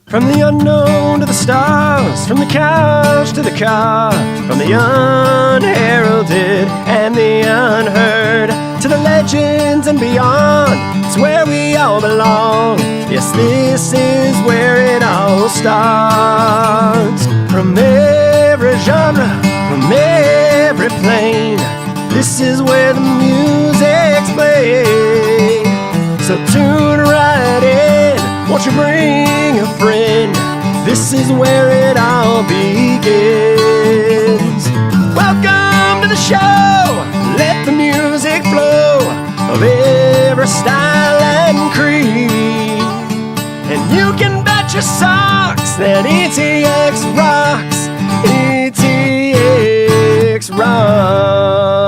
From the unknown to the stars, from the couch to the car, from the unheralded and the unheard, to the legends and beyond, it's where we all belong. Yes, this is where it all starts. From every genre, from every plane, this is where the music's played. So tune right in, won't you bring a friend? This is where it all begins. Welcome to the show, let the music flow of every style and creed. And you can bet your socks that ETX rocks, ETX rocks.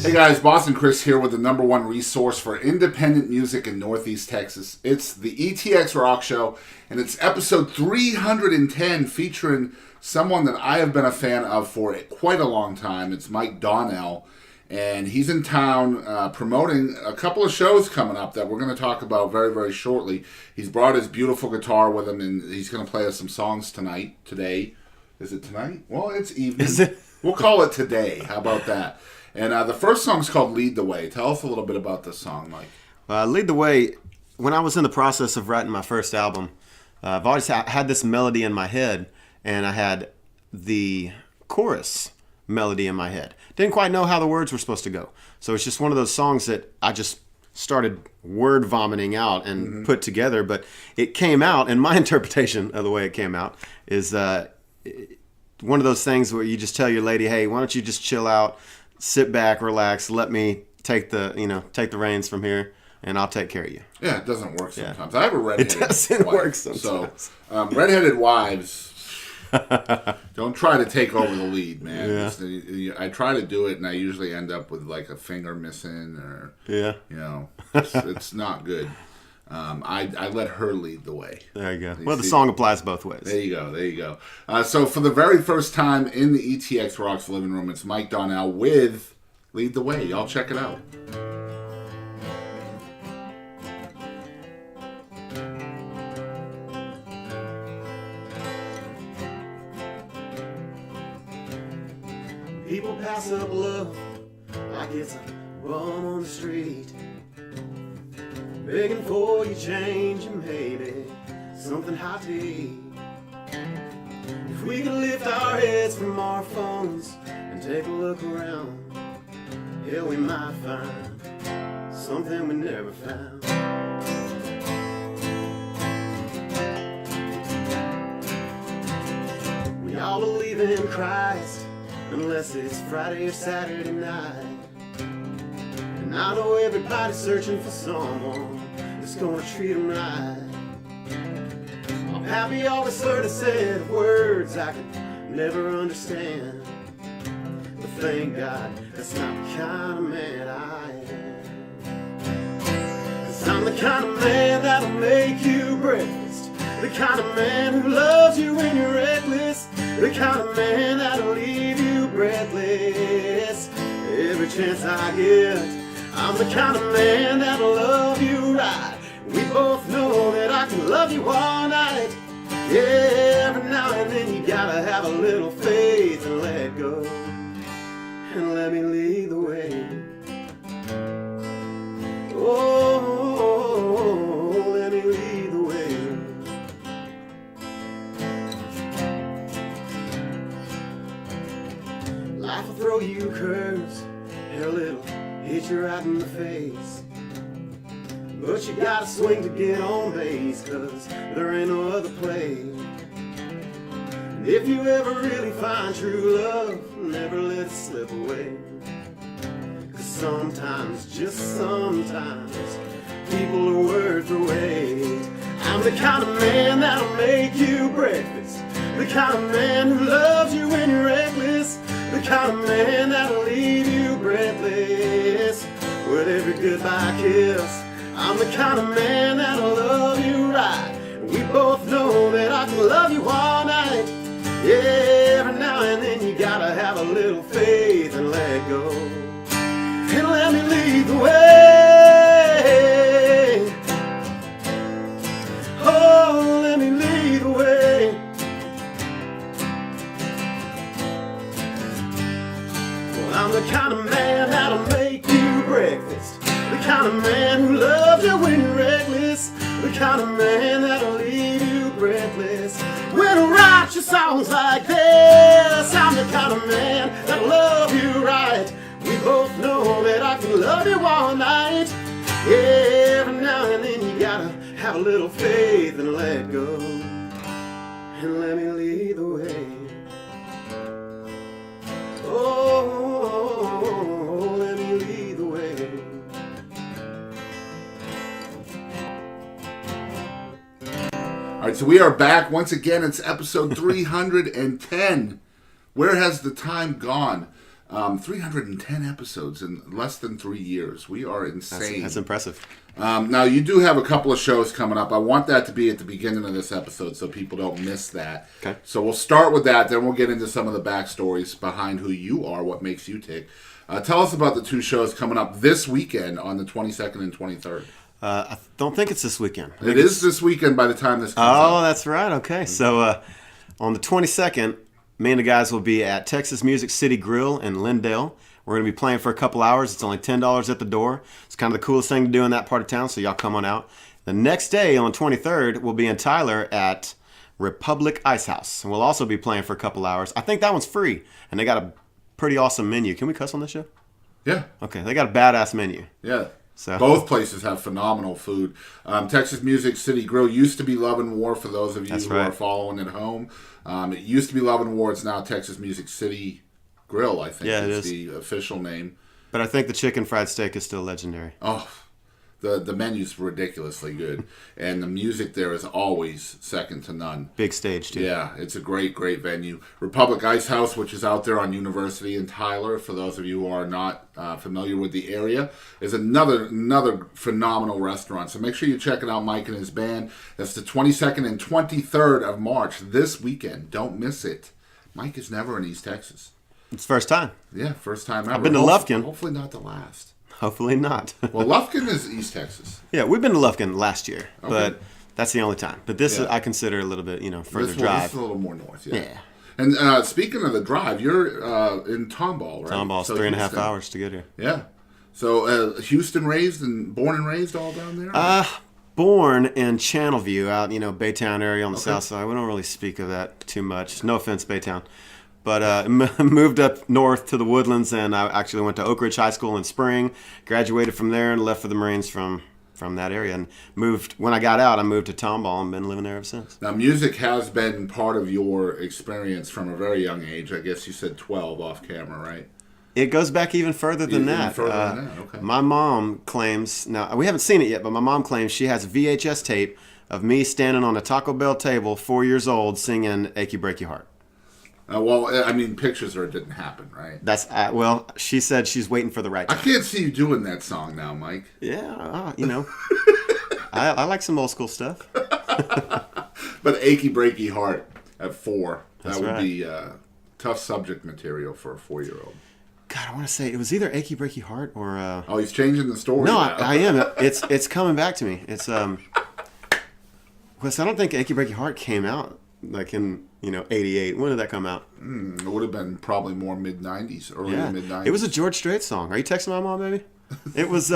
Hey guys, Boston Chris here with the #1 resource for independent music in Northeast Texas. It's the ETX Rock Show, and it's episode 310 featuring someone that I have been a fan of for quite a long time. It's Mike Donnell, and he's in town promoting a couple of shows coming up that we're going to talk about very, very shortly. He's brought his beautiful guitar with him, and he's going to play us some songs today. Is it tonight? Well, it's evening. Is it? We'll call it today. How about that? And the first song's called Lead the Way. Tell us a little bit about this song, Mike. Lead the Way, when I was in the process of writing my first album, I've always had this melody in my head, and I had the chorus melody in my head. Didn't quite know how the words were supposed to go. So it's just one of those songs that I just started word vomiting out and put together, but it came out, and my interpretation of the way it came out is one of those things where you just tell your lady, hey, why don't you just chill out, sit back, relax, let me take the reins from here, and I'll take care of you. Yeah, it doesn't work sometimes. I have a redheaded It doesn't wife, work sometimes. So, redheaded wives, don't try to take over the lead, man. Yeah. I try to do it, and I usually end up with like a finger missing, or it's not good. I let her lead the way. There you go. Well, the song applies both ways. There you go. So for the very first time in the ETX Rocks living room, it's Mike Donnell with Lead the Way. Y'all check it out. People pass up love like it's a bum on the street, begging for your change and maybe something hot to eat. If we could lift our heads from our phones and take a look around, hell, we might find something we never found. We all believe in Christ, unless it's Friday or Saturday night. And I know everybody's searching for someone that's gonna treat them right. I'm happy all this sort of said words I could never understand, but thank God that's not the kind of man I am. 'Cause I'm the kind of man that'll make you breakfast, the kind of man who loves you when you're reckless, the kind of man that'll leave you breathless every chance I get. I'm the kind of man that'll love you right. We both know that I can love you all night. Yeah, every now and then you gotta have a little faith and let go, and let me lead the way. Oh, let me lead the way. Life will throw you curves, hell, it'll hit you right in the face, but you gotta swing to get on base, 'cause there ain't no other play. And if you ever really find true love, never let it slip away, 'cause sometimes, just sometimes, people are worth the wait. I'm the kind of man that'll make you breakfast, the kind of man who loves you when you're reckless, the kind of man that'll leave you breathless with every goodbye kiss. I'm the kind of man that'll love you right. We both know that I can love you all night. Yeah, every now and then you gotta have a little faith and let go, and let me lead the way. Oh, let me lead kind of man that'll leave you breathless when I write your songs like this. I'm the kind of man that'll love you right. We both know that I can love you all night. Yeah, every now and then you gotta have a little faith and let go, and let me lead the way. Oh, let me lead the way. All right, so we are back once again. It's episode 310. Where has the time gone? 310 episodes in less than 3 years. We are insane. That's impressive. Now, you do have a couple of shows coming up. I want that to be at the beginning of this episode so people don't miss that. Okay. So we'll start with that, then we'll get into some of the backstories behind who you are, what makes you tick. Tell us about the two shows coming up this weekend on the 22nd and 23rd. I don't think it's this weekend. It is this weekend by the time this comes out. Oh, that's right. Okay. So on the 22nd, me and the guys will be at Texas Music City Grill in Lindale. We're going to be playing for a couple hours. It's only $10 at the door. It's kind of the coolest thing to do in that part of town, so y'all come on out. The next day, on the 23rd, we'll be in Tyler at Republic Icehouse. And we'll also be playing for a couple hours. I think that one's free, and they got a pretty awesome menu. Can we cuss on this show? Yeah. Okay, they got a badass menu. Yeah. So. Both places have phenomenal food. Texas Music City Grill used to be Love and War for those of you who are following at home. It used to be Love and War. It's now Texas Music City Grill, I think. Yeah, it is is the official name. But I think the chicken fried steak is still legendary. Oh, the menu's ridiculously good. And the music there is always second to none. Big stage, too. Yeah, it's a great, great venue. Republic Icehouse, which is out there on University in Tyler, for those of you who are not familiar with the area, is another phenomenal restaurant. So make sure you check it out, Mike and his band. That's the 22nd and 23rd of March, this weekend. Don't miss it. Mike is never in East Texas. It's first time. Yeah, first time ever. I've been to Lufkin. Hopefully not the last. Hopefully not. Well, Lufkin is East Texas. Yeah, we've been to Lufkin last year, Okay. but that's the only time. But this I consider a little bit, further drive. This is a little more north, yeah. Yeah. And speaking of the drive, you're in Tomball, right? Tomball's 3.5 Houston. hours to get here. Yeah. So Houston born and raised all down there? Born in Channelview, out Baytown area on the south side. We don't really speak of that too much. No offense, Baytown. But moved up north to the Woodlands, and I actually went to Oak Ridge High School in Spring, graduated from there, and left for the Marines from that area. And when I got out, I moved to Tomball and been living there ever since. Now, music has been part of your experience from a very young age. I guess you said 12 off camera, right? It goes back even further than that. Okay. My mom claims, now we haven't seen it yet, but my mom claims she has a VHS tape of me standing on a Taco Bell table, 4 years old, singing "Achy Breaky Heart." Pictures it didn't happen, right? She said she's waiting for the right time. I can't see you doing that song now, Mike. Yeah, I like some old school stuff. But Achy Breaky Heart at 4, That's that would right. be tough subject material for a 4-year-old. God, I want to say it was either Achy Breaky Heart or... Oh, he's changing the story No, now. I am. It's coming back to me. It's Wes, I don't think Achy Breaky Heart came out like in 88. When did that come out? It would have been probably more mid-90s, early mid-90s. It was a George Strait song. Are you texting my mom, baby? It was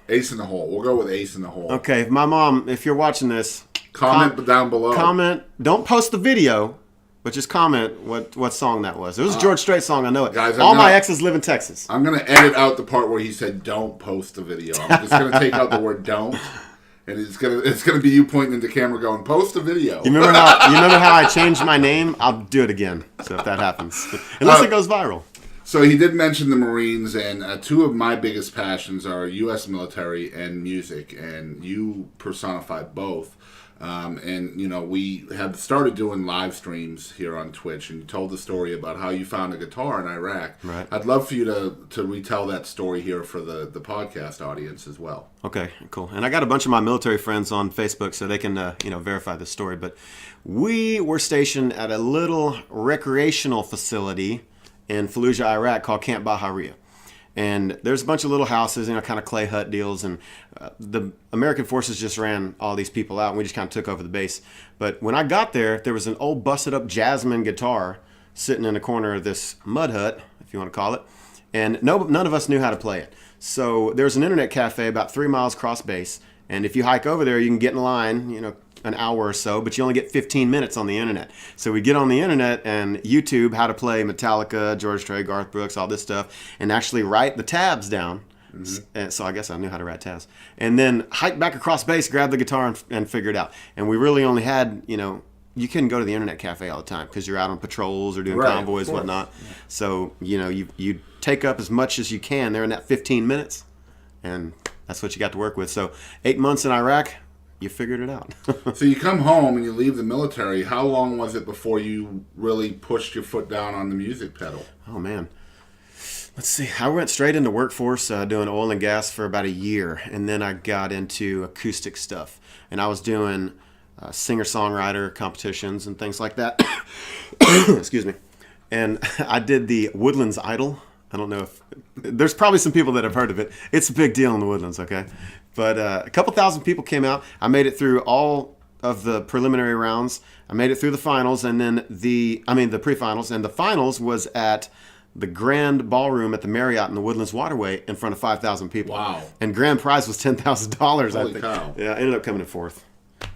Ace in the Hole. We'll go with Ace in the Hole. Okay, my mom, if you're watching this, Comment down below. Comment. Don't post the video, but just comment what song that was. It was a George Strait song. I know it. Guys, all my exes live in Texas. I'm going to edit out the part where he said don't post the video. I'm just going to take out the word don't. And it's gonna be you pointing into the camera going, post a video. You remember how I changed my name? I'll do it again. So if that happens, unless it goes viral. So he did mention the Marines, and two of my biggest passions are U.S. military and music, and you personify both. We have started doing live streams here on Twitch, and you told the story about how you found a guitar in Iraq. Right. I'd love for you to retell that story here for the podcast audience as well. Okay, cool. And I got a bunch of my military friends on Facebook, so they can verify the story. But we were stationed at a little recreational facility in Fallujah, Iraq, called Camp Bahariya. And there's a bunch of little houses, kind of clay hut deals. And the American forces just ran all these people out, and we just kind of took over the base. But when I got there was an old busted-up Jasmine guitar sitting in the corner of this mud hut, if you want to call it. And none of us knew how to play it. So there's an internet cafe about 3 miles across base. And if you hike over there, you can get in line, an hour or so, but you only get 15 minutes on the internet. So we get on the internet and YouTube how to play Metallica, George Strait, Garth Brooks, all this stuff, and actually write the tabs down. And so I guess I knew how to write tabs. And then hike back across base, grab the guitar, and figure it out. And we really only had, you couldn't go to the internet cafe all the time because you're out on patrols or doing convoys and whatnot. Yeah. So, you take up as much as you can there in that 15 minutes, and that's what you got to work with. So 8 months in Iraq, you figured it out. So you come home and you leave the military. How long was it before you really pushed your foot down on the music pedal? Oh, man. Let's see. I went straight into workforce doing oil and gas for about a year, and then I got into acoustic stuff. And I was doing singer-songwriter competitions and things like that. Excuse me. And I did the Woodlands Idol. I don't know if there's probably some people that have heard of it. It's a big deal in the Woodlands, okay? But a couple thousand people came out. I made it through all of the preliminary rounds. I made it through the finals, and then the pre-finals, and the finals was at the Grand Ballroom at the Marriott in the Woodlands Waterway in front of 5,000 people. Wow! And grand prize was $10,000. Holy cow! Yeah, I ended up coming in fourth.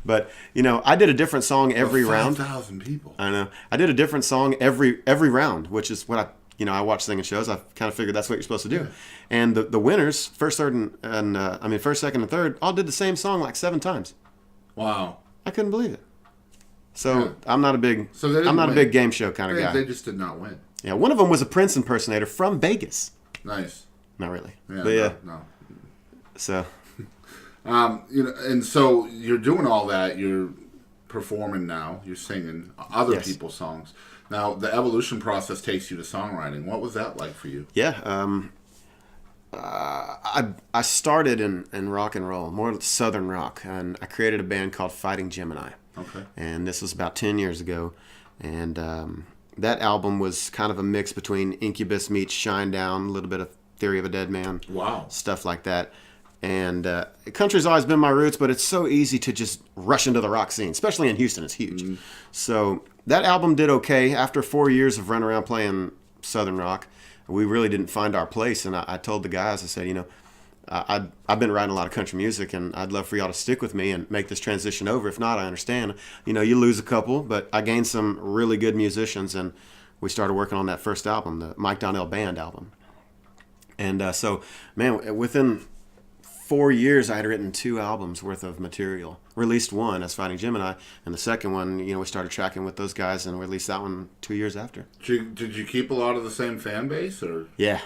But I did a different song every round. 5,000 people. I know. I did a different song every round, which is what I watch singing shows. I kind of figured that's what you're supposed to do. Yeah. And the winners, first, second, and third, all did the same song like 7 times. Wow! I couldn't believe it. So yeah. I'm not a big game show kind of guy. They just did not win. Yeah, one of them was a Prince impersonator from Vegas. Nice. Not really. Yeah, but yeah. No. So. And so you're doing all that. You're performing now. You're singing other people's songs. Now, the evolution process takes you to songwriting. What was that like for you? Yeah. I started in rock and roll, more southern rock, and I created a band called Fighting Gemini. Okay. And this was about 10 years ago. And that album was kind of a mix between Incubus meets Shinedown, a little bit of Theory of a Dead Man. Wow. Stuff like that. And country's always been my roots, but it's so easy to just rush into the rock scene, especially in Houston. It's huge. Mm-hmm. So that album did okay. After 4 years of running around playing southern rock, we really didn't find our place. And I told the guys, I said, I've been writing a lot of country music, and I'd love for y'all to stick with me and make this transition over. If not, I understand. You lose a couple, but I gained some really good musicians, and we started working on that first album, the Mike Donnell Band album. And so, man, within 4 years, I had written 2 albums worth of material. Released one as Fighting Gemini, and the second one, we started tracking with those guys and released that one 2 years after. Did you keep a lot of the same fan base, or? Yeah.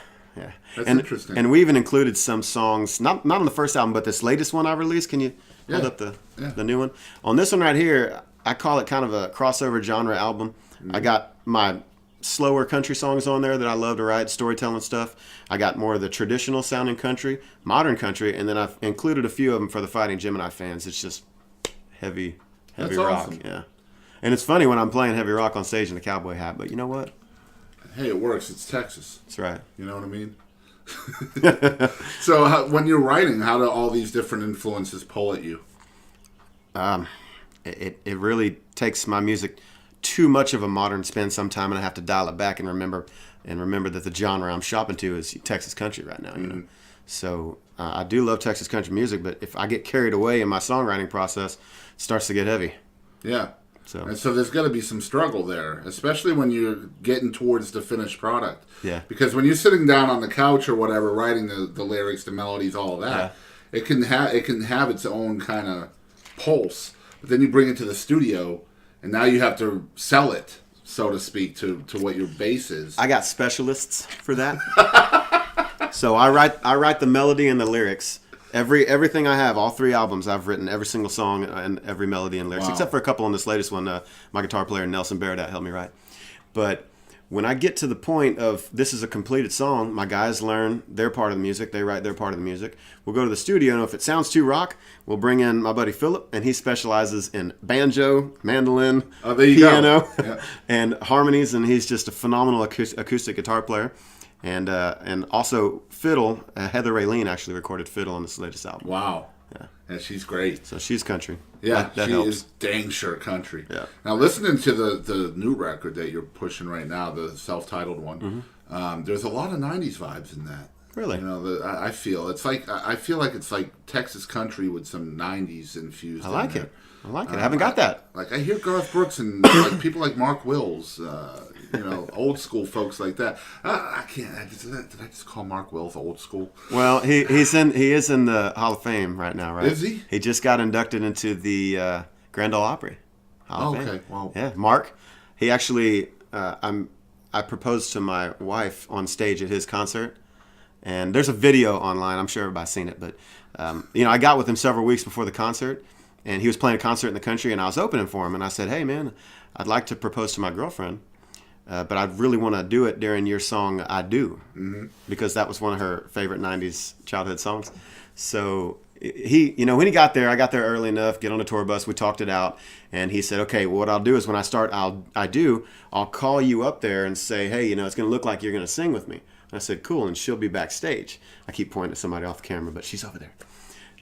That's interesting. And we even included some songs, not on the first album, but this latest one I released. Can you hold up the new one? On this one right here, I call it kind of a crossover genre album. Mm-hmm. I got my slower country songs on there that I love to write, storytelling stuff. I got more of the traditional sounding country, modern country, and then I've included a few of them for the Fighting Gemini fans. It's just heavy That's rock. Awesome. Yeah. And it's funny when I'm playing heavy rock on stage in a cowboy hat, but you know what? Hey, it works. It's Texas. That's right. You know what I mean? So when you're writing, how do all these different influences pull at you? It really takes my music too much of a modern spin sometime, and I have to dial it back and remember that the genre I'm shopping to is Texas country right now. Mm-hmm. So I do love Texas country music, but if I get carried away in my songwriting process, it starts to get heavy. Yeah. So there's got to be some struggle there, especially when you're getting towards the finished product. Yeah. Because when you're sitting down on the couch or whatever, writing the lyrics, the melodies, all of that, it can have its own kind of pulse. But then you bring it to the studio, and now you have to sell it, so to speak, to what your base is. I got specialists for that. So I write the melody and the lyrics. Everything I have, all 3 albums, I've written every single song and every melody and lyrics, except for a couple on this latest one. My guitar player, Nelson Barrett, helped me write. But when I get to the point of this is a completed song, my guys learn their part of the music. They write their part of the music. We'll go to the studio, and if it sounds too rock, we'll bring in my buddy Philip, and he specializes in banjo, mandolin, piano, and harmonies, and he's just a phenomenal acoustic guitar player. And also fiddle. Heather Raylene actually recorded fiddle on this latest album. Wow. Yeah. And she's great. So she's country. Yeah, that she helps. is dang sure country. Yeah. Now listening to the new record that you're pushing right now, the self-titled one, there's a lot of 90s vibes in that. You know, I feel it's like I feel like it's like Texas country with some '90s infused. I like in it. I like it. I haven't got that. Like I hear Garth Brooks and like people like Mark Wills, you know, old school folks like that. I can't. Did I just call Mark Wills old school? Well, he is in the Hall of Fame right now, right? Is he? He just got inducted into the Grand Ole Opry Hall of Fame. Okay. Well, yeah, Mark. He actually, I proposed to my wife on stage at his concert, and there's a video online. I'm sure everybody's seen it, but you know, I got with him several weeks before the concert. And he was playing a concert in the country, and I was opening for him. And I said, hey, man, I'd like to propose to my girlfriend, but I really want to do it during your song, I Do, because that was one of her favorite 90s childhood songs. So he, you know, when he got there, I got there early enough, get on the tour bus, we talked it out. And he said, okay, well, what I'll do is when I start I'll call you up there and say, hey, you know, it's going to look like you're going to sing with me. And I said, cool, and she'll be backstage. I keep pointing at somebody off the camera, but she's over there.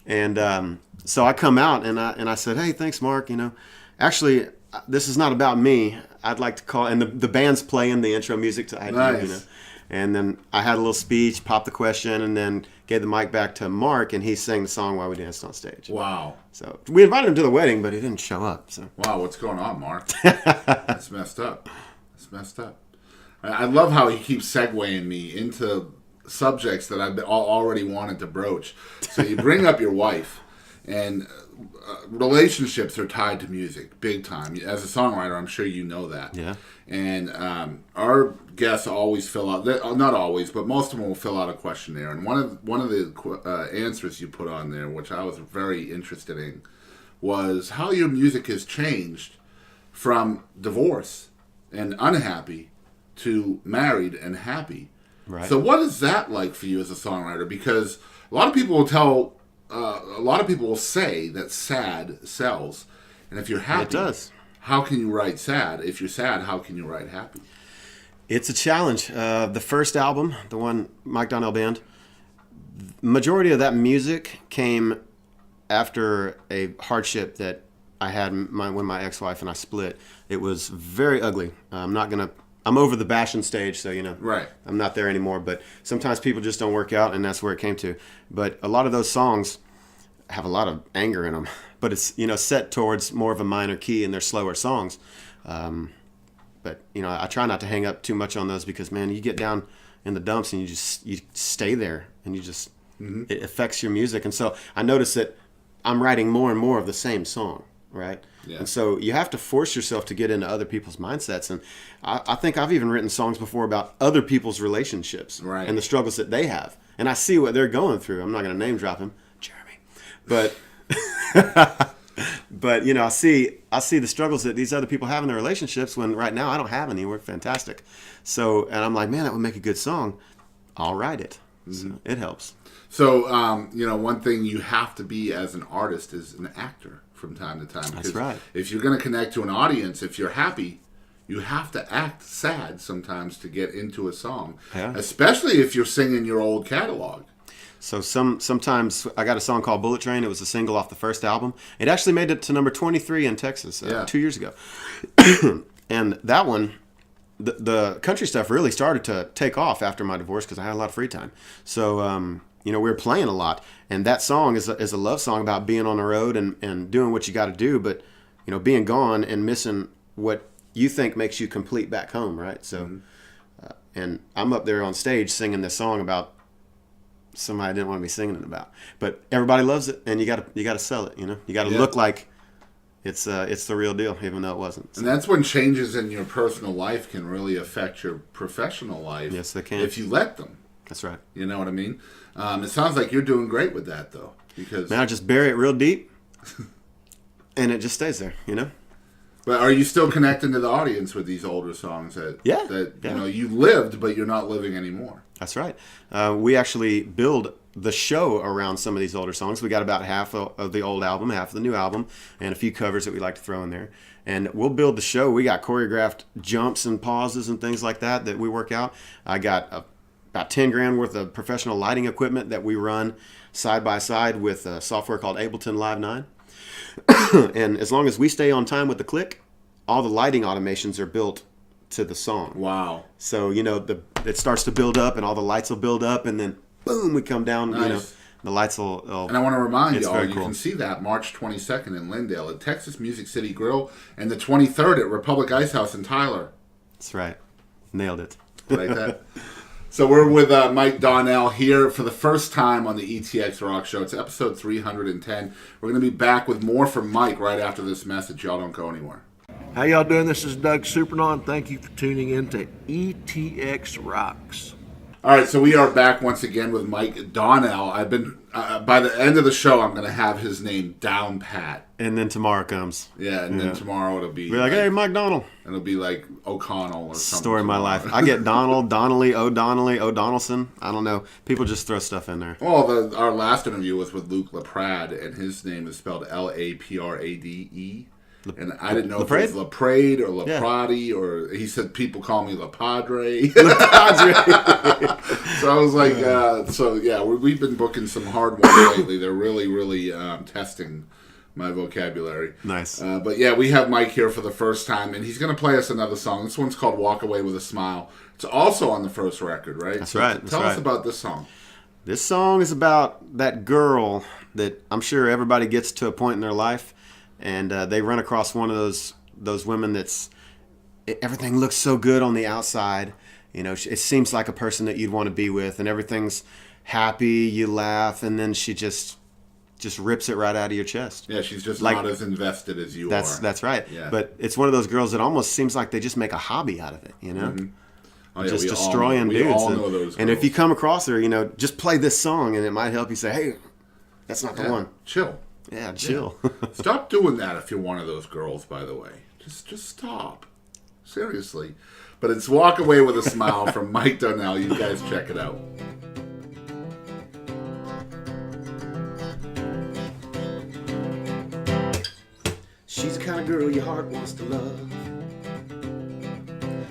And so I come out and I said, hey, thanks, Mark. You know, actually, this is not about me. I'd like to call, and the band's playing the intro music to I Do, nice. you know. And then I had a little speech, popped the question, and then gave the mic back to Mark, and he sang the song while we danced on stage. Wow. So we invited him to the wedding, but he didn't show up. So Wow, what's going on, Mark? That's messed up. That's messed up. I love how he keeps segueing me into subjects that I've already wanted to broach. So you bring up your wife, and relationships are tied to music big time. As a songwriter, I'm sure you know that. Yeah. And our guests always fill out, not always, but most of them will fill out a questionnaire. And one of the answers you put on there, which I was very interested in, was how your music has changed from divorce and unhappy to married and happy. Right. So what is that like for you as a songwriter? Because a lot of people will say that sad sells, and if you're happy, it does. How can you write sad? If you're sad, how can you write happy? It's a challenge. The first album, the one Mike Donnell Band, majority of that music came after a hardship that I had when my ex-wife and I split. It was very ugly. I'm over the bashing stage, so, you know, Right. I'm not there anymore. But sometimes people just don't work out, and that's where it came to. But a lot of those songs have a lot of anger in them. But it's, you know, set towards more of a minor key, and they're slower songs. But, you know, I try not to hang up too much on those because, man, you get down in the dumps and you stay there, and you just, it affects your music. And so I notice that I'm writing more and more of the same song, right? Yeah. And so you have to force yourself to get into other people's mindsets. And I think I've even written songs before about other people's relationships Right. and the struggles that they have. And I see what they're going through. I'm not going to name drop him, Jeremy. But but you know, I see the struggles that these other people have in their relationships when right now I don't have any. We're fantastic. So, and I'm like, man, that would make a good song. I'll write it. So it helps. So, you know, one thing you have to be as an artist is an actor from time to time. That's right. If you're going to connect to an audience, if you're happy, you have to act sad sometimes to get into a song. Yeah. Especially if you're singing your old catalog. So sometimes I got a song called Bullet Train. It was a single off the first album. It actually made it to number 23 in Texas 2 years ago. And that one, the country stuff really started to take off after my divorce because I had a lot of free time. So, you know, we were playing a lot. And that song is a love song about being on the road and doing what you got to do, but, you know, being gone and missing what you think makes you complete back home, right? So, and I'm up there on stage singing this song about somebody I didn't want to be singing it about, but everybody loves it, and you got to sell it. You know, you got to look like it's the real deal, even though it wasn't. So. And that's when changes in your personal life can really affect your professional life. Yes, they can. If you let them. That's right. You know what I mean? It sounds like you're doing great with that, though. Because man, I just bury it real deep, and it just stays there. You know. But are you still connecting to the audience with these older songs that you know you lived, but you're not living anymore? That's right. We actually build the show around some of these older songs. We got about half of the old album, half of the new album, and a few covers that we like to throw in there. And we'll build the show. We got choreographed jumps and pauses and things like that we work out. I got about 10 grand worth of professional lighting equipment that we run side by side with a software called Ableton Live 9. And as long as we stay on time with the click, all the lighting automations are built to the song. Wow. So, you know, it starts to build up and all the lights will build up and then boom, we come down, Nice. you know, the lights will And I want to remind it's y'all, very you cool. can see that March 22nd in Lindale at Texas Music City Grill, and the 23rd at Republic Icehouse in Tyler. That's right. Nailed it. Like that. So we're with Mike Donnell here for the first time on the ETX Rock Show. It's episode 310. We're going to be back with more from Mike right after this message. Y'all don't go anywhere. How y'all doing? This is Doug Supernon. Thank you for tuning in to ETX Rocks. All right, so we are back once again with Mike Donnell. I've been by the end of the show, I'm going to have his name down pat. And then tomorrow comes. Yeah, and then tomorrow it'll be We're like, hey, Mike Donnell. it'll be like O'Connell or something. Story of my life. I get Donald, Donnelly, O'Donnellson. I don't know. People just throw stuff in there. Well, our last interview was with Luke LaPrade, and his name is spelled Laprade. And I didn't know if it was Laprade or Laprade, or he said people call me La Padre. So I was like, we've been booking some hard ones lately. They're really, really testing my vocabulary. Nice. But yeah, we have Mike here for the first time, and he's going to play us another song. This one's called Walk Away with a Smile. It's also on the first record, right? That's right. Tell us about this song. This song is about that girl that I'm sure everybody gets to a point in their life, and they run across one of those women that's everything looks so good on the outside. You know, it seems like a person that you'd want to be with, and everything's happy. You laugh, and then she just rips it right out of your chest. Yeah, she's just like, not as invested as you are. That's right. Yeah. But it's one of those girls that almost seems like they just make a hobby out of it. You know. Mm-hmm. Oh, yeah, just we destroying dudes. We all know those girls. And if you come across her, you know, just play this song, and it might help you say, "Hey, that's not the one." Chill. Yeah, chill. Stop doing that if you're one of those girls, by the way. Just stop. Seriously. But it's Walk Away with a Smile from Mike Donnell. You guys check it out. She's the kind of girl your heart wants to love,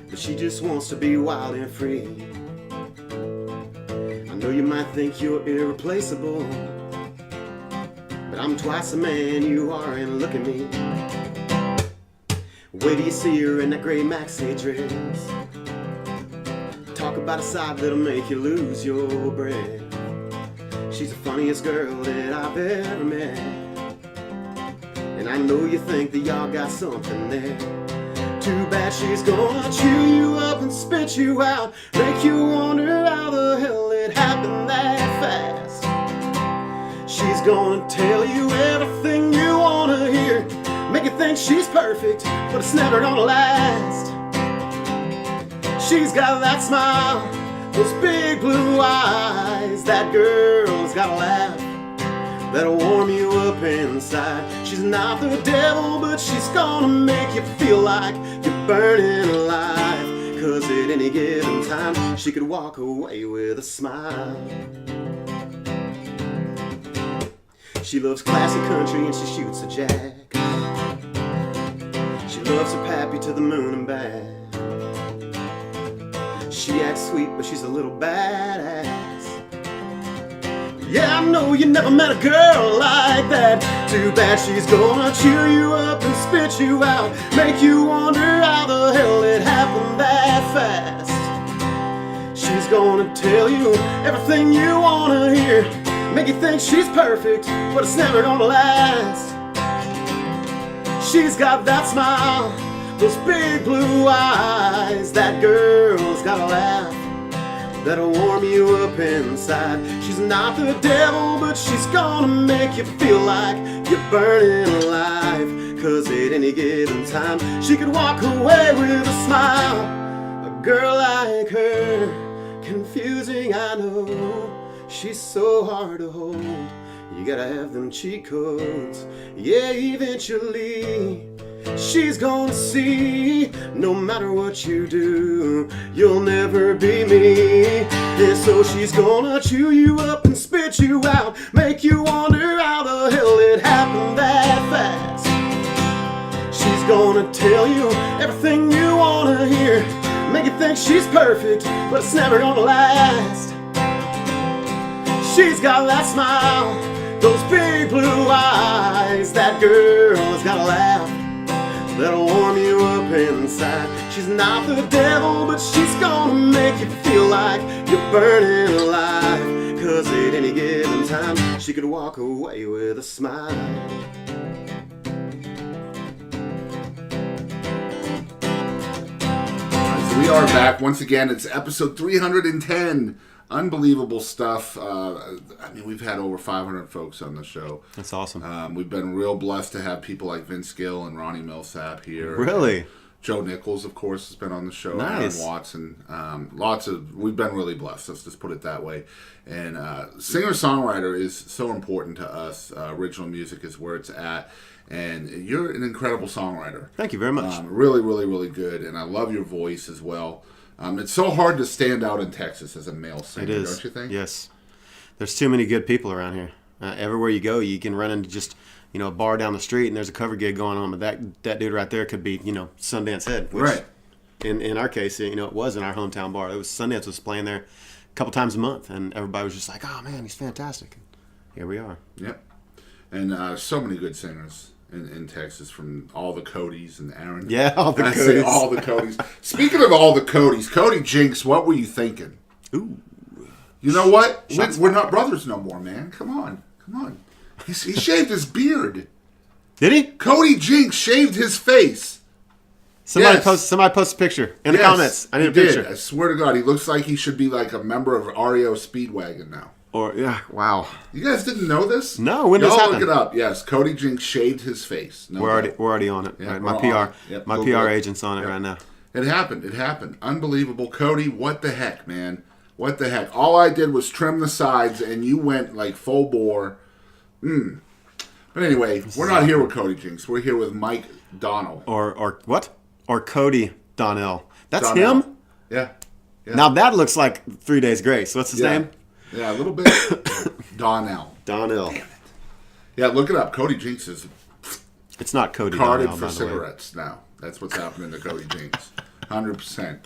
but she just wants to be wild and free. I know you might think you're irreplaceable, but I'm twice the man you are, and look at me. Wait till you see her in that gray maxi dress. Talk about a side that'll make you lose your breath. She's the funniest girl that I've ever met, and I know you think that y'all got something there. Too bad she's gonna chew you up and spit you out, make you wonder how the hell it happened that fast. She's gonna tell you everything you wanna hear, make you think she's perfect, but it's never gonna last. She's got that smile, those big blue eyes, that girl's got a laugh that'll warm you up inside. She's not the devil, but she's gonna make you feel like you're burning alive. 'Cause at any given time, she could walk away with a smile. She loves classic country and she shoots a jack. She loves her pappy to the moon and back. She acts sweet, but she's a little badass. Yeah, I know you never met a girl like that. Too bad she's gonna chew you up and spit you out, make you wonder how the hell it happened that fast. She's gonna tell you everything you wanna hear, make you think she's perfect, but it's never gonna last. She's got that smile, those big blue eyes, that girl's got a laugh that'll warm you up inside. She's not the devil, but she's gonna make you feel like you're burning alive. 'Cause at any given time, she could walk away with a smile. A girl like her, confusing I know, she's so hard to hold. You gotta have them cheat codes, yeah, eventually she's gonna see, no matter what you do, you'll never be me. And so she's gonna chew you up and spit you out, make you wonder how the hell it happened that fast. She's gonna tell you everything you wanna hear, make you think she's perfect, but it's never gonna last. She's got that smile, those big blue eyes, that girl's got a laugh that'll warm you up inside. She's not the devil, but she's gonna make you feel like you're burning alive. 'cause at any given time she could walk away with a smile. So we are back once again. It's episode 310. Unbelievable stuff. I mean, we've had over 500 folks on the show. That's awesome. We've been real blessed to have people like Vince Gill and Ronnie Millsap here. Really? Joe Nichols, of course, has been on the show. Nice. Aaron Watson. We've been really blessed. Let's just put it that way. And singer-songwriter is so important to us. Original music is where it's at. And you're an incredible songwriter. Thank you very much. Really, really, really good. And I love your voice as well. It's so hard to stand out in Texas as a male singer, It is. don't you think? Yes. There's too many good people around here. Everywhere you go, you can run into just, a bar down the street and there's a cover gig going on, but that dude right there could be, Sundance Head. Which Right. In our case, it was in our hometown bar. It was Sundance was playing there a couple times a month, and everybody was just like, "Oh man, he's fantastic." And here we are. Yep. And so many good singers in Texas, from all the Codys and Aaron. Yeah, all the I say Codys. all the Codys. Speaking of all the Codys, Cody Jinks, what were you thinking? Ooh. You know what? Shots We're not brothers no more, man. Come on. He shaved his beard. Did he? Cody Jinks shaved his face. Somebody Yes. post a picture in the Yes, comments. I need a he picture. did. I swear to God, he looks like he should be like a member of REO Speedwagon now. Or yeah, wow. You guys didn't know this? No, when does Y'all this look happen? it up. Yes, Cody Jinks shaved his face. No We're doubt. already on it. Yeah, right? we're My on PR it. Yep, my go PR good. agent's on it right now. It happened. Unbelievable. Cody, what the heck, man? What the heck? All I did was trim the sides, and you went like full bore. But anyway, we're not here with Cody Jinks. We're here with Mike Donnell. Or what? Or Cody Donnell. That's Donnell. him? Yeah. Now that looks like 3 Days Grace. What's his name? Yeah, a little bit. Donnell. Donnell. Yeah, look it up. Cody Jinks is It's not Cody carded Donnell, for by the way. cigarettes now. That's what's happening to Cody Jinks. 100%.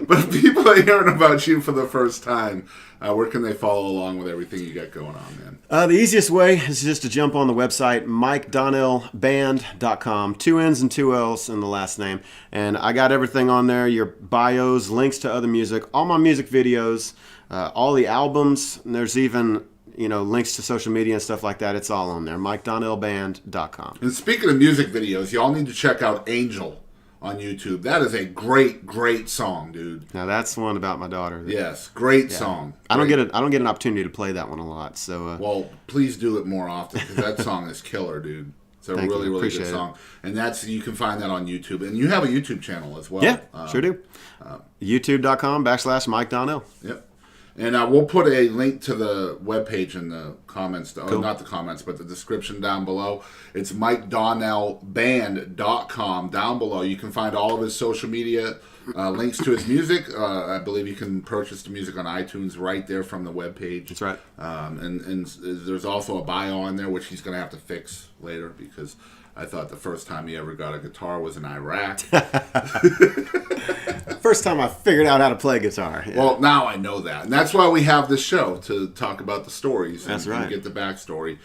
But if people are hearing about you for the first time, where can they follow along with everything you got going on, man? The easiest way is just to jump on the website, MikeDonnellBand.com. 2 N's and 2 L's in the last name. And I got everything on there, your bios, links to other music, all my music videos, all the albums. And there's even, links to social media and stuff like that. It's all on there, MikeDonnellBand.com. And speaking of music videos, y'all need to check out Angel on YouTube. That is a great, great song, dude. Now that's one about my daughter. Yes, great song. I don't Great. get an opportunity to play that one a lot. So Well, please do it more often, because that song is killer, dude. It's a Thank really, you. really Appreciate good it. song. And you can find that on YouTube. And you have a YouTube channel as well. yeah, sure do. YouTube.com/Mike Donnell. Yep. And we'll put a link to the webpage in the comments, not the comments, but the description down below. It's MikeDonnellBand.com down below. You can find all of his social media, links to his music. I believe you can purchase the music on iTunes right there from the webpage. That's right. And there's also a bio on there, which he's going to have to fix later, because I thought the first time he ever got a guitar was in Iraq. First time I figured out how to play guitar. Yeah. Well, now I know that. And that's why we have this show, to talk about the stories and, That's right. and get the backstory.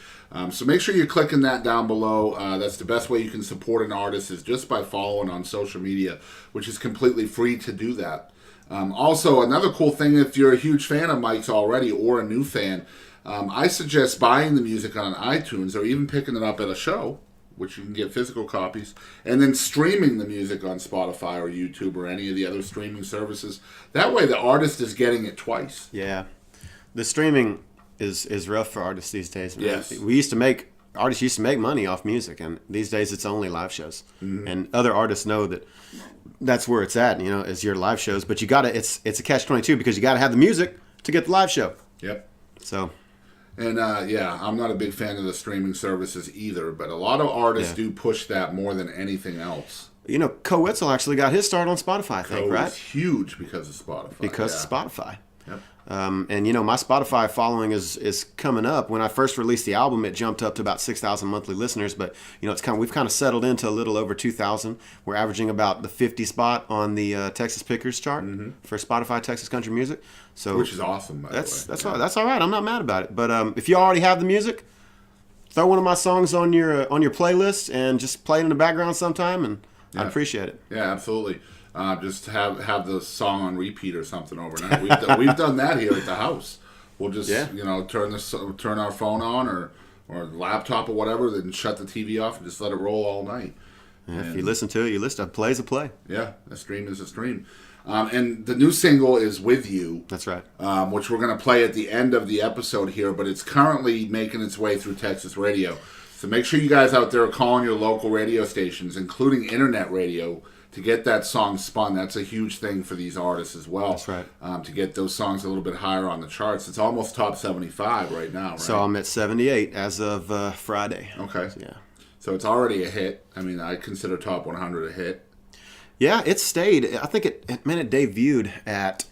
So make sure you're clicking that down below. That's the best way you can support an artist, is just by following on social media, which is completely free to do that. Also, another cool thing, if you're a huge fan of Mike's already or a new fan, I suggest buying the music on iTunes, or even picking it up at a show, which you can get physical copies, and then streaming the music on Spotify or YouTube or any of the other streaming services. That way the artist is getting it twice. Yeah. The streaming is rough for artists these days. Man. Yes. Artists used to make money off music, and these days it's only live shows. Mm-hmm. And other artists know that that's where it's at, is your live shows. But it's a catch-22, because you got to have the music to get the live show. Yep. So... And I'm not a big fan of the streaming services either, but a lot of artists do push that more than anything else. Co Wetzel actually got his start on Spotify, I think, right? It's huge because of Spotify. Because of Spotify. Yep. And my Spotify following is coming up. When I first released the album, it jumped up to about 6,000 monthly listeners. But we've kind of settled into a little over 2,000. We're averaging about the 50 spot on the Texas Pickers chart for Spotify Texas Country Music. So Which is awesome, by the way. That's all right. I'm not mad about it. But if you already have the music, throw one of my songs on your playlist and just play it in the background sometime, and I'd appreciate it. Yeah, absolutely. Just have the song on repeat or something overnight. We've done that here at the house. We'll just Yeah. turn our phone on or laptop or whatever, then shut the TV off and just let it roll all night. Yeah, if you listen to it, you listen. A play's a play. Yeah, a stream is a stream. And the new single is With You. That's right. Which we're going to play at the end of the episode here, but it's currently making its way through Texas radio. So make sure you guys out there are calling your local radio stations, including internet radio, to get that song spun. That's a huge thing for these artists as well. That's right. To get those songs a little bit higher on the charts. It's almost top 75 right now, right? So I'm at 78 as of Friday. Okay. Yeah. So it's already a hit. I mean, I consider top 100 a hit. Yeah, it stayed. I think it debuted at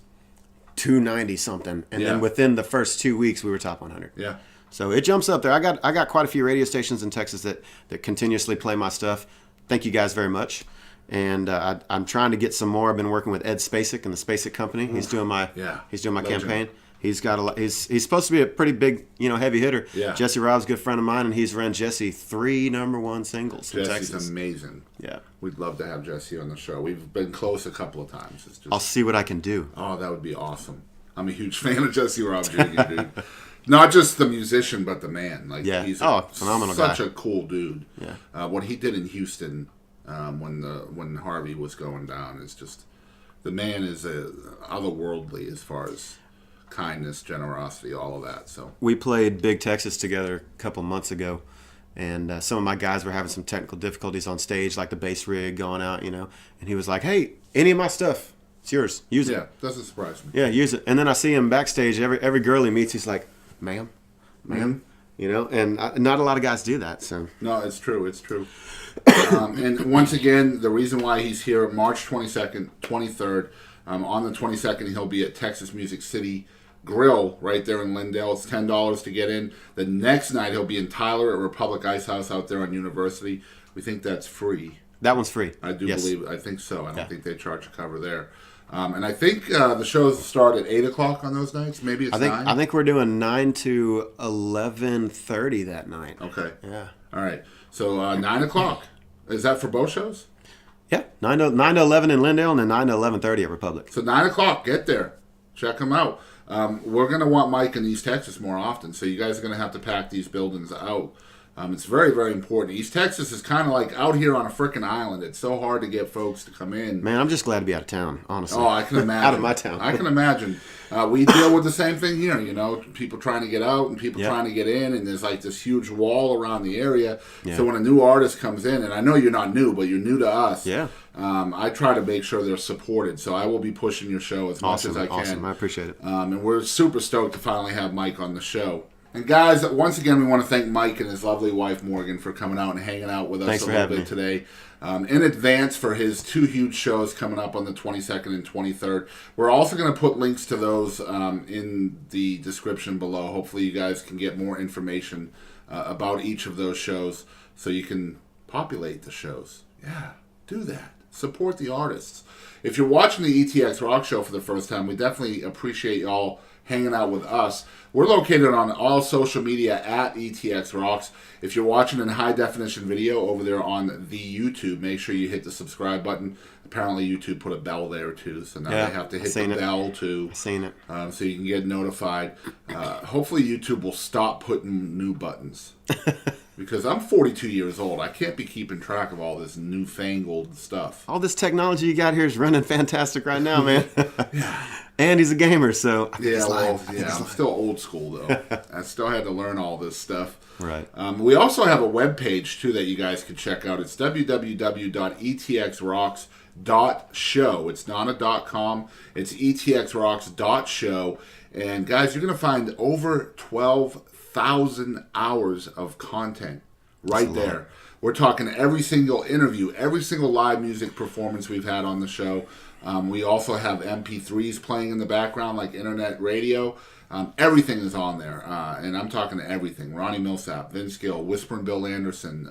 290 something, and then within the first 2 weeks we were top 100. Yeah. So it jumps up there. I got quite a few radio stations in Texas that continuously play my stuff. Thank you guys very much. And I'm trying to get some more. I've been working with Ed Spacek and the Spacek Company. He's doing my Legend. campaign. He's got a lot. He's supposed to be a pretty big, heavy hitter. Yeah. Jesse Rob's a good friend of mine, and he's ran Jesse 3 #1 singles in Jesse's Texas. amazing. Yeah. We'd love to have Jesse on the show. We've been close a couple of times. It's just, I'll see what I can do. Oh, that would be awesome. I'm a huge fan of Jesse Rob Jr., dude. Not just the musician, but the man. Like, Yeah. he's Phenomenal guy. such a cool dude. Yeah. What he did in Houston when Harvey was going down is just, the man is otherworldly as far as kindness, generosity, all of that. So We played Big Texas together a couple months ago, and some of my guys were having some technical difficulties on stage, like the bass rig going out, and he was like, "Hey, any of my stuff, it's yours. Use it." yeah, doesn't surprise me. Yeah, use it. And then I see him backstage. Every girl he meets, he's like, "Ma'am, ma'am," and not a lot of guys do that. So No, it's true. It's true. And once again, the reason why he's here, March 22nd, 23rd. On the 22nd, he'll be at Texas Music City Grill right there in Lindale. It's $10 to get in. The next night, he'll be in Tyler at Republic Icehouse out there on University. We think that's free. that one's free. I do Yes. believe. I think so. I don't think they charge a cover there. And I think the shows start at 8 o'clock on those nights. Maybe it's 9. I think we're doing 9 to 11:30 that night. Okay. Yeah. All right. So 9 o'clock. Is that for both shows? Yeah. 9 to 11 in Lindale, and then 9 to 11:30 at Republic. So 9 o'clock, get there. Check them out. We're going to want Mike in East Texas more often, so you guys are going to have to pack these buildings out. It's very, very important. East Texas is kind of like out here on a frickin' island. It's so hard to get folks to come in. Man, I'm just glad to be out of town, honestly. Oh, I can imagine. Out of my town. I can imagine. We deal with the same thing here, people trying to get out and people trying to get in, and there's like this huge wall around the area. Yeah. So when a new artist comes in, and I know you're not new, but you're new to us, Yeah. I try to make sure they're supported. So I will be pushing your show as much as I can. Awesome. I appreciate it. And we're super stoked to finally have Mike on the show. And guys, once again, we want to thank Mike and his lovely wife Morgan for coming out and hanging out with us Thanks a for little having bit today. In advance for his 2 huge shows coming up on the 22nd and 23rd. We're also going to put links to those in the description below. Hopefully you guys can get more information about each of those shows so you can populate the shows. Yeah, do that. Support the artists. If you're watching the ETX Rock Show for the first time, we definitely appreciate y'all hanging out with us. We're located on all social media at ETX Rocks. If you're watching in high definition video over there on the YouTube, make sure you hit the subscribe button. Apparently YouTube put a bell there too, so now they have to hit the bell too. I've seen it. So you can get notified. Hopefully YouTube will stop putting new buttons. Because I'm 42 years old. I can't be keeping track of all this newfangled stuff. All this technology you got here is running fantastic right now, man. And he's a gamer, so I think he's lying. I'm still old school, though. I still had to learn all this stuff. Right. We also have a webpage, too, that you guys can check out. It's www.etxrocks.show. It's not a .com. It's etxrocks.show. And, guys, you're going to find over 12,000 hours of content right there. We're talking every single interview, every single live music performance we've had on the show. We also have MP3s playing in the background, like internet radio. Everything is on there, and I'm talking everything. Ronnie Millsap, Vince Gill, Whispering Bill Anderson,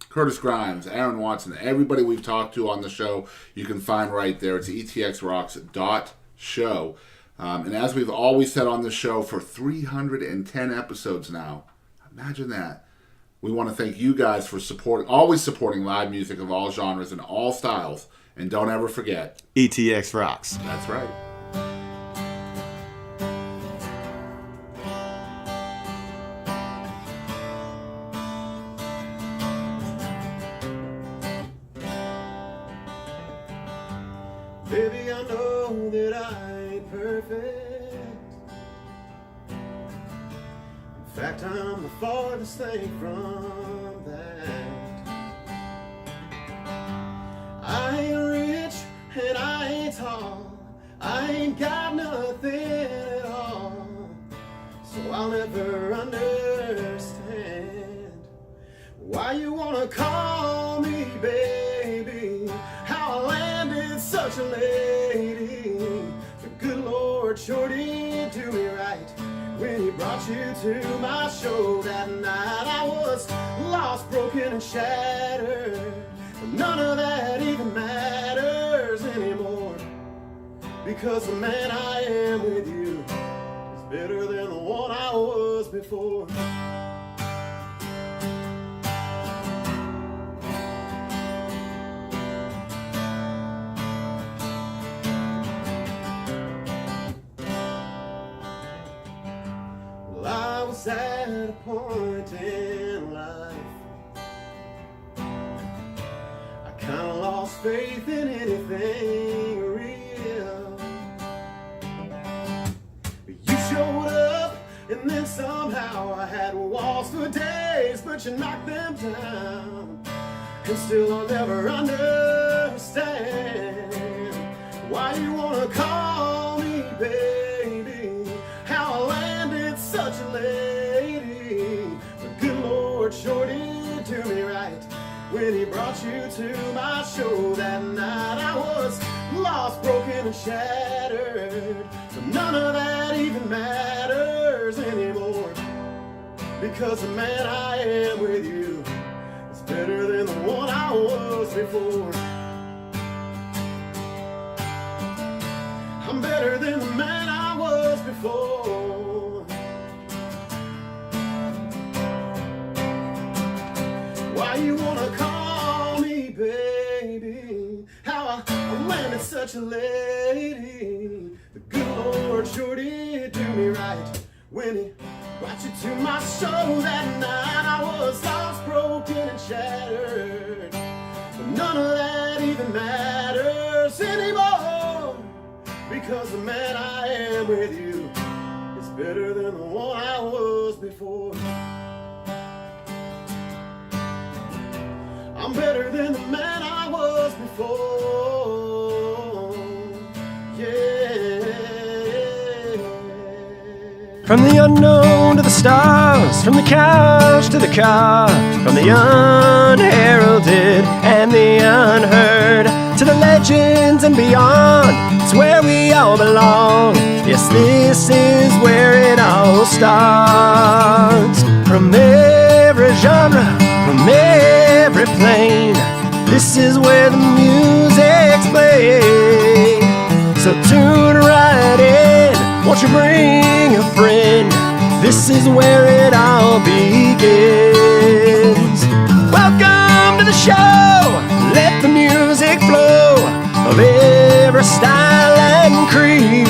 Curtis Grimes, Aaron Watson, everybody we've talked to on the show, you can find right there. It's etxrocks.show. And as we've always said on the show for 310 episodes now, imagine that. We want to thank you guys for always supporting live music of all genres and all styles. And don't ever forget, ETX rocks. That's right. Baby, I know that I ain't perfect. In fact, I'm the farthest thing from that. I ain't rich and I ain't tall, I ain't got nothing at all, so I'll never understand why you wanna call me baby, how I landed such a lady. The good Lord sure did do me right when he brought you to my show that night. I was lost, broken, and shattered, but none of that even matters anymore, because the man I am with you is better than the one I was before. Well, I was at a point in life I kinda lost faith in anything real. You showed up and then somehow I had walls for days, but you knocked them down, and still I'll never understand why you wanna call me baby, how I landed such a lady. The good Lord sure did do me right when he brought you to my show that night. I was lost, broken, and shattered, but none of that even matters anymore, because the man I am with you is better than the one I was before. I'm better than the man I was before. Why you wanna call me baby, how I landed such a lady. The good Lord sure did do me right when he brought you to my show that night. I was lost, broken, and shattered, but none of that even matters anymore, because the man I am with you is better than the one I was before. I'm better than the man I was before. Yeah. From the unknown to the stars, from the couch to the car, from the unheralded and the unheard, to the legends and beyond, it's where we all belong. Yes, this is where it all starts. From every genre, from every plane, this is where the music's played. So tune right in, won't you bring a friend? This is where it all begins. Welcome to the show, let the music flow, of every style and creed.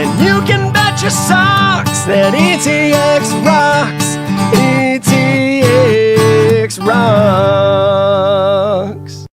And you can bet your socks that ETX